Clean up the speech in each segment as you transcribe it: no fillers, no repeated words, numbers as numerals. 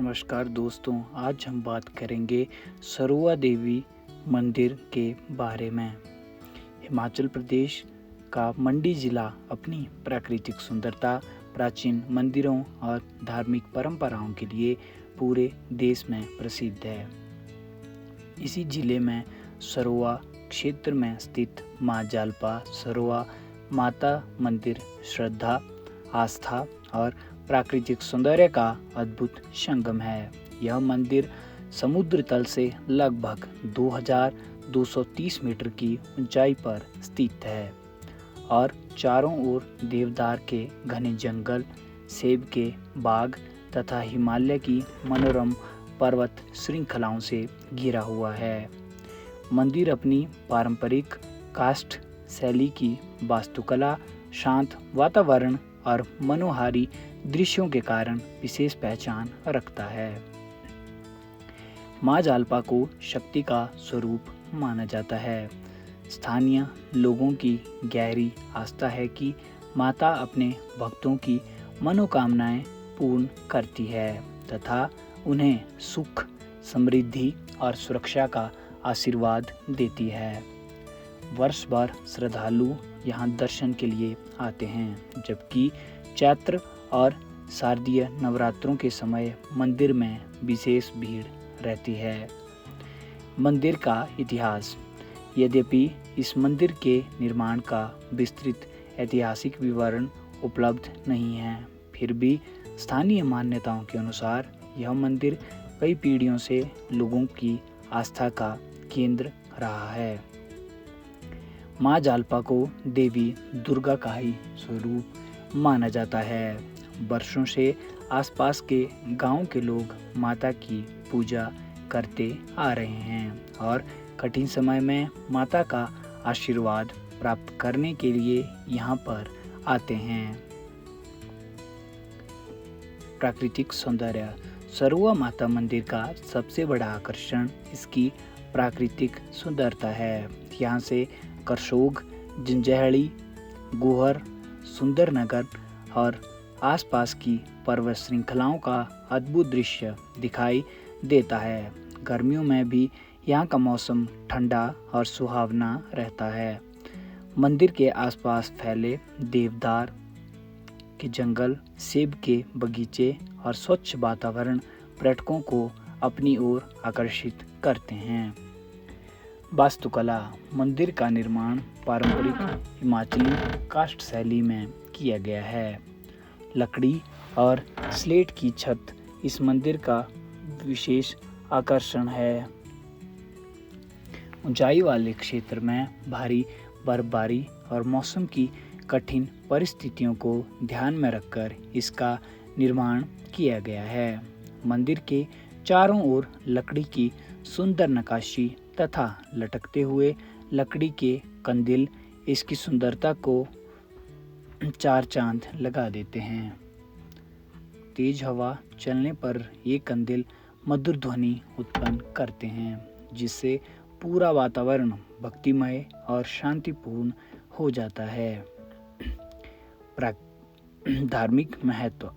नमस्कार दोस्तों, आज हम बात करेंगे सरुआ देवी मंदिर के बारे में। हिमाचल प्रदेश का मंडी जिला अपनी प्राकृतिक सुंदरता, प्राचीन मंदिरों और धार्मिक परंपराओं के लिए पूरे देश में प्रसिद्ध है। इसी जिले में सरुआ क्षेत्र में स्थित माँ जालपा सरुआ माता मंदिर श्रद्धा, आस्था और प्राकृतिक सौंदर्य का अद्भुत संगम है। यह मंदिर समुद्र तल से लगभग 2230 मीटर की ऊंचाई पर स्थित है और चारों ओर देवदार के घने जंगल, सेब के बाग तथा हिमालय की मनोरम पर्वत श्रृंखलाओं से घिरा हुआ है। मंदिर अपनी पारंपरिक काष्ठ शैली की वास्तुकला, शांत वातावरण और मनोहारी दृश्यों के कारण विशेष पहचान रखता है। माँ जालपा को शक्ति का स्वरूप माना जाता है। स्थानीय लोगों की गहरी आस्था है कि माता अपने भक्तों की मनोकामनाएं पूर्ण करती है तथा उन्हें सुख, समृद्धि और सुरक्षा का आशीर्वाद देती है। वर्ष भर श्रद्धालु यहाँ दर्शन के लिए आते हैं, जबकि चैत्र और शारदीय नवरात्रों के समय मंदिर में विशेष भीड़ रहती है। मंदिर का इतिहास। यद्यपि इस मंदिर के निर्माण का विस्तृत ऐतिहासिक विवरण उपलब्ध नहीं है, फिर भी स्थानीय मान्यताओं के अनुसार यह मंदिर कई पीढ़ियों से लोगों की आस्था का केंद्र रहा है। माँ जालपा को देवी दुर्गा का ही स्वरूप माना जाता है। वर्षों से आसपास के गांव के लोग माता की पूजा करते आ रहे हैं और कठिन समय में माता का आशीर्वाद प्राप्त करने के लिए यहाँ पर आते हैं। प्राकृतिक सौंदर्य। सरुआ माता मंदिर का सबसे बड़ा आकर्षण इसकी प्राकृतिक सुंदरता है। यहाँ से करसोग, जंजैहली, गुहर, सुंदरनगर और आसपास की पर्वत श्रृंखलाओं का अद्भुत दृश्य दिखाई देता है। गर्मियों में भी यहाँ का मौसम ठंडा और सुहावना रहता है। मंदिर के आसपास फैले देवदार के जंगल, सेब के बगीचे और स्वच्छ वातावरण पर्यटकों को अपनी ओर आकर्षित करते हैं। वास्तुकला। मंदिर का निर्माण पारंपरिक हिमाचली काष्ठ शैली में किया गया है। लकड़ी और स्लेट की छत इस मंदिर का विशेष आकर्षण है। ऊंचाई वाले क्षेत्र में भारी बर्फबारी और मौसम की कठिन परिस्थितियों को ध्यान में रखकर इसका निर्माण किया गया है। मंदिर के चारों ओर लकड़ी की सुंदर नक्काशी तथा लटकते हुए लकड़ी के कंदील इसकी सुंदरता को चार चांद लगा देते हैं। तेज हवा चलने पर ये कंदील मधुर ध्वनि उत्पन्न करते हैं, जिससे पूरा वातावरण भक्तिमय और शांतिपूर्ण हो जाता है। धार्मिक महत्व।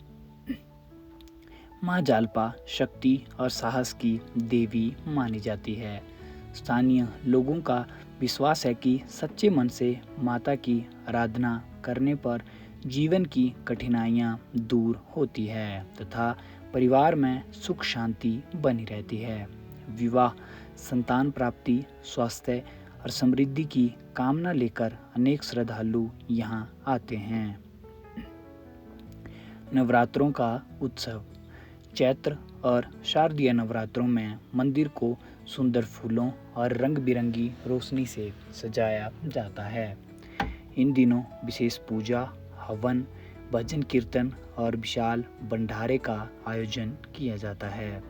माँ जालपा शक्ति और साहस की देवी मानी जाती है। स्थानीय लोगों का विश्वास है कि सच्चे मन से माता की आराधना करने पर जीवन की कठिनाइयाँ दूर होती है तथा परिवार में सुख शांति बनी रहती है। विवाह, संतान प्राप्ति, स्वास्थ्य और समृद्धि की कामना लेकर अनेक श्रद्धालु यहाँ आते हैं। नवरात्रों का उत्सव। चैत्र और शारदीय नवरात्रों में मंदिर को सुंदर फूलों और रंग बिरंगी रोशनी से सजाया जाता है। इन दिनों विशेष पूजा, हवन, भजन कीर्तन और विशाल भंडारे का आयोजन किया जाता है।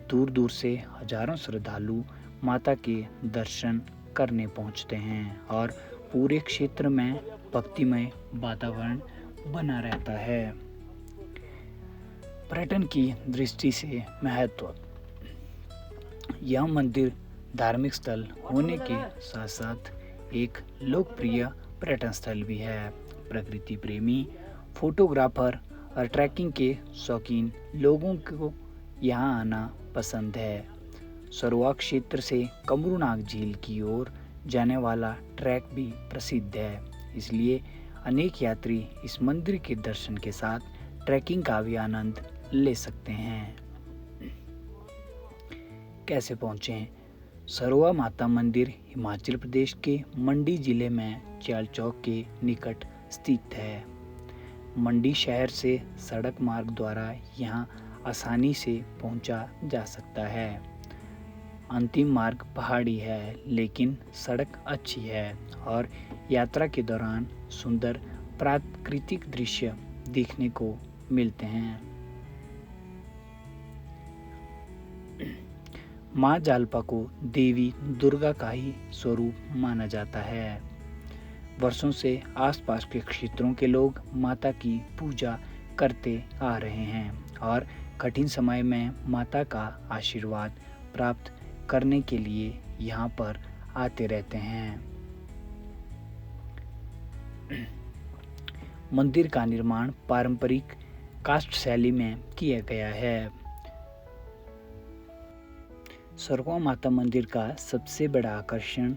दूर दूर से हजारों श्रद्धालु माता के दर्शन करने पहुंचते हैं और पूरे क्षेत्र में भक्तिमय वातावरण बना रहता है। पर्यटन की दृष्टि से महत्व। यह मंदिर धार्मिक स्थल होने के साथ साथ एक लोकप्रिय पर्यटन स्थल भी है। प्रकृति प्रेमी, फोटोग्राफर और ट्रैकिंग के शौकीन लोगों को यहाँ आना पसंद है। सरोवा क्षेत्र से कमरूनाग झील की ओर जाने वाला ट्रैक भी प्रसिद्ध है, इसलिए अनेक यात्री इस मंदिर के दर्शन के साथ ट्रैकिंग का भी आनंद ले सकते हैं। कैसे पहुँचें? सरोवा माता मंदिर हिमाचल प्रदेश के मंडी जिले में च्याल चौक के निकट स्थित है। मंडी शहर से सड़क मार्ग द्वारा यहाँ आसानी से पहुँचा जा सकता है। अंतिम मार्ग पहाड़ी है, लेकिन सड़क अच्छी है और यात्रा के दौरान सुंदर प्राकृतिक दृश्य देखने को मिलते हैं। माँ जालपा को देवी दुर्गा का ही स्वरूप माना जाता है। वर्षों से आसपास के क्षेत्रों के लोग माता की पूजा करते आ रहे हैं और कठिन समय में माता का आशीर्वाद प्राप्त करने के लिए यहाँ पर आते रहते हैं। मंदिर का निर्माण पारंपरिक काष्ठ शैली में किया गया है। सरोवा माता मंदिर का सबसे बड़ा आकर्षण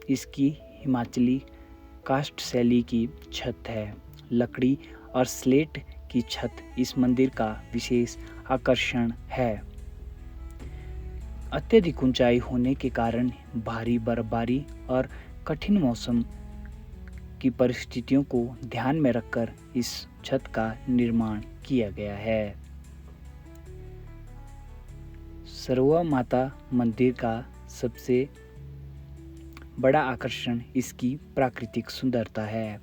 इसकी हिमाचली काष्ठ शैली की छत है। लकड़ी और स्लेट की छत इस मंदिर का विशेष आकर्षण है। अत्यधिक ऊंचाई होने के कारण भारी बर्फबारी और कठिन मौसम की परिस्थितियों को ध्यान में रखकर इस छत का निर्माण किया गया है। सरोवा माता मंदिर का सबसे बड़ा आकर्षण इसकी प्राकृतिक सुंदरता है।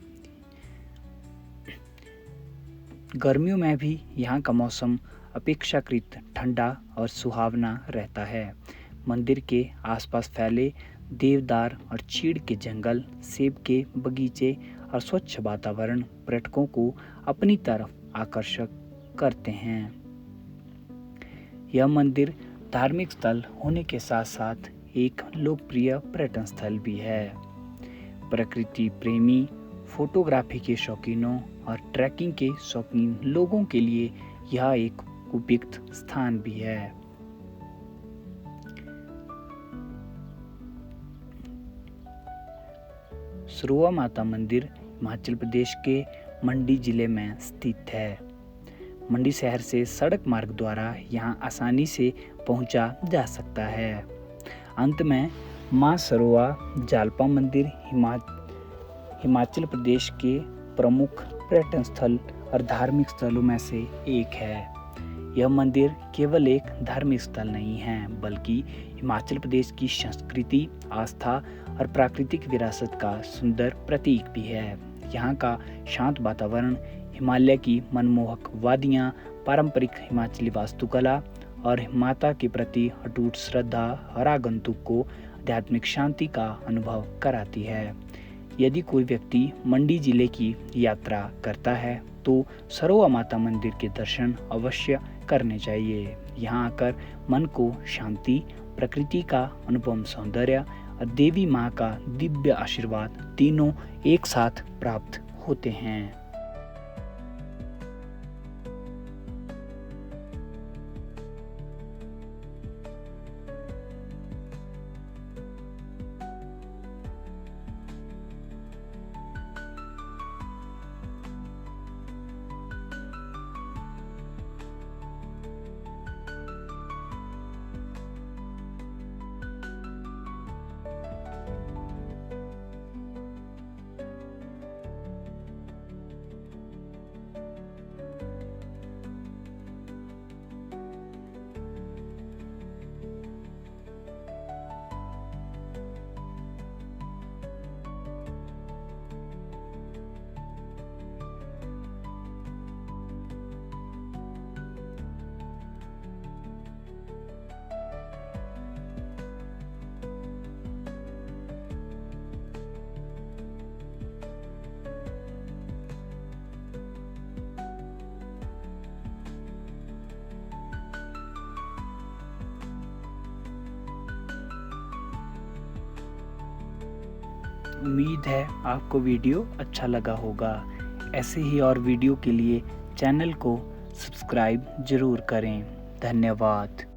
गर्मियों में भी यहाँ का मौसम अपेक्षाकृत ठंडा और सुहावना रहता है। मंदिर के आसपास फैले देवदार और चीड़ के जंगल, सेब के बगीचे और स्वच्छ वातावरण पर्यटकों को अपनी तरफ आकर्षक करते हैं। यह मंदिर धार्मिक स्थल होने के साथ साथ एक लोकप्रिय पर्यटन स्थल भी है। प्रकृति प्रेमी, फोटोग्राफी के शौकीनों और ट्रैकिंग के शौकीन लोगों के लिए यह एक उपयुक्त स्थान भी है। सरोवा माता मंदिर हिमाचल प्रदेश के मंडी जिले में स्थित है। मंडी शहर से सड़क मार्ग द्वारा यहाँ आसानी से पहुँचा जा सकता है। अंत में माँ सरोवा जालपा मंदिर हिमाचल प्रदेश के प्रमुख पर्यटन स्थल और धार्मिक स्थलों में से एक है। यह मंदिर केवल एक धार्मिक स्थल नहीं है, बल्कि हिमाचल प्रदेश की संस्कृति, आस्था और प्राकृतिक विरासत का सुंदर प्रतीक भी है। यहाँ का शांत वातावरण, हिमालय की मनमोहक वादियाँ, पारंपरिक हिमाचली वास्तुकला और माता के प्रति अटूट श्रद्धा हर आगंतुक को आध्यात्मिक शांति का अनुभव कराती है। यदि कोई व्यक्ति मंडी जिले की यात्रा करता है तो सरोवा माता मंदिर के दर्शन अवश्य करने चाहिए। यहाँ आकर मन को शांति, प्रकृति का अनुपम सौंदर्य और देवी माँ का दिव्य आशीर्वाद तीनों एक साथ प्राप्त होते हैं। उम्मीद है आपको वीडियो अच्छा लगा होगा। ऐसे ही और वीडियो के लिए चैनल को सब्सक्राइब जरूर करें। धन्यवाद।